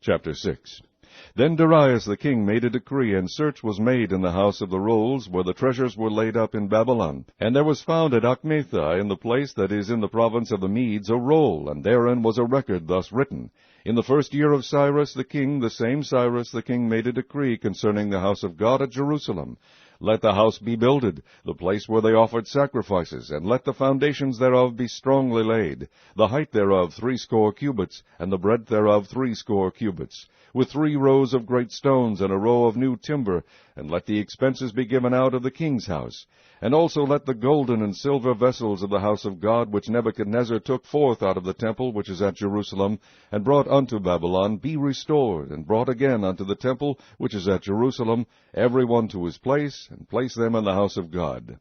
Chapter 6. Then Darius the king made a decree, and search was made in the house of the rolls, where the treasures were laid up in Babylon. And there was found at Achmetha, in the place that is in the province of the Medes, a roll, and therein was a record thus written. In the first year of Cyrus the king, the same Cyrus the king made a decree concerning the house of God at Jerusalem. Let the house be builded, the place where they offered sacrifices, and let the foundations thereof be strongly laid, the height thereof 60 cubits, and the breadth thereof 60 cubits, with 3 rows of great stones, and a row of new timber, and let the expenses be given out of the king's house. And also let the golden and silver vessels of the house of God, which Nebuchadnezzar took forth out of the temple which is at Jerusalem, and brought unto Babylon, be restored, and brought again unto the temple which is at Jerusalem, every one to his place, and place them in the house of God.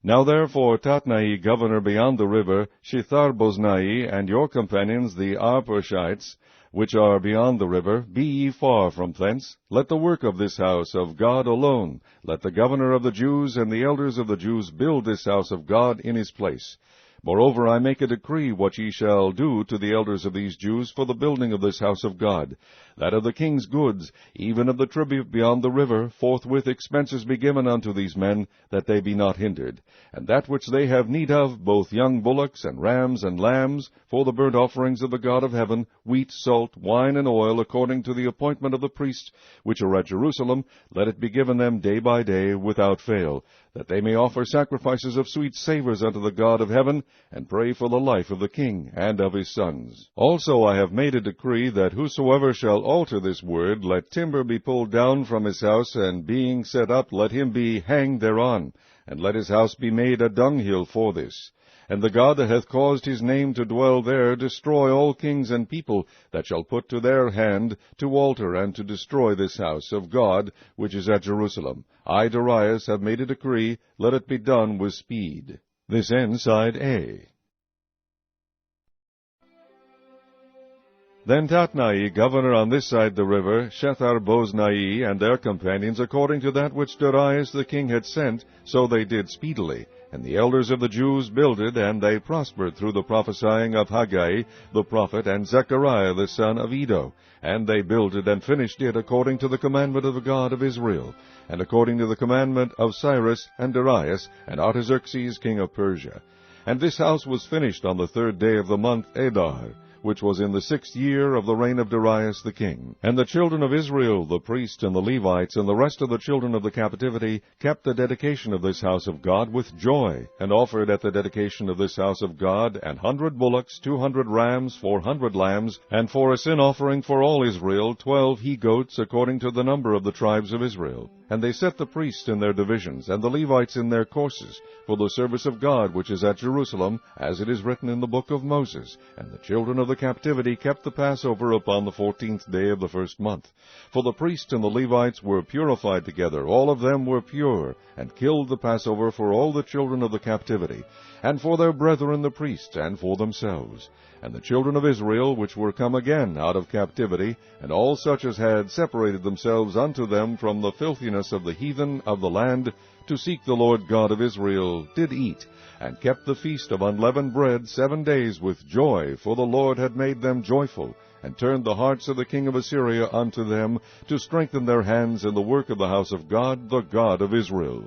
Now therefore Tatnai, governor beyond the river, Shethar-boznai, and your companions the Arpachshites, which are beyond the river, be ye far from thence. Let the work of this house of God alone. Let the governor of the Jews and the elders of the Jews build this house of God in his place. Moreover, I make a decree what ye shall do to the elders of these Jews for the building of this house of God, that of the king's goods, even of the tribute beyond the river, forthwith expenses be given unto these men, that they be not hindered, and that which they have need of, both young bullocks and rams and lambs, for the burnt offerings of the God of heaven, wheat, salt, wine, and oil, according to the appointment of the priests which are at Jerusalem, let it be given them day by day, without fail, that they may offer sacrifices of sweet savours unto the God of heaven, and pray for the life of the king and of his sons. Also I have made a decree that whosoever shall alter this word, let timber be pulled down from his house, and being set up, let him be hanged thereon, and let his house be made a dunghill for this. And the God that hath caused his name to dwell there destroy all kings and people that shall put to their hand to alter and to destroy this house of God which is at Jerusalem. I, Darius, have made a decree, let it be done with speed. This ends side A. Then Tatnai, governor on this side the river, Shethar-boznai, and their companions, according to that which Darius the king had sent, so they did speedily. And the elders of the Jews builded, and they prospered through the prophesying of Haggai the prophet, and Zechariah the son of Iddo. And they builded and finished it according to the commandment of the God of Israel, and according to the commandment of Cyrus and Darius and Artaxerxes king of Persia. And this house was finished on the 3rd day of the month Adar, which was in the 6th year of the reign of Darius the king. And the children of Israel, the priests and the Levites, and the rest of the children of the captivity, kept the dedication of this house of God with joy, and offered at the dedication of this house of God 100 bullocks, 200 rams, 400 lambs, and for a sin offering for all Israel 12 he-goats, according to the number of the tribes of Israel. And they set the priests in their divisions, and the Levites in their courses, for the service of God which is at Jerusalem, as it is written in the book of Moses. And the children of the captivity kept the Passover upon the 14th day of the 1st month. For the priests and the Levites were purified together, all of them were pure, and killed the Passover for all the children of the captivity, and for their brethren the priests, and for themselves. And the children of Israel, which were come again out of captivity, and all such as had separated themselves unto them from the filthiness of the heathen of the land, to seek the Lord God of Israel, did eat, and kept the feast of unleavened bread 7 days with joy, for the Lord had made them joyful, and turned the hearts of the king of Assyria unto them, to strengthen their hands in the work of the house of God, the God of Israel.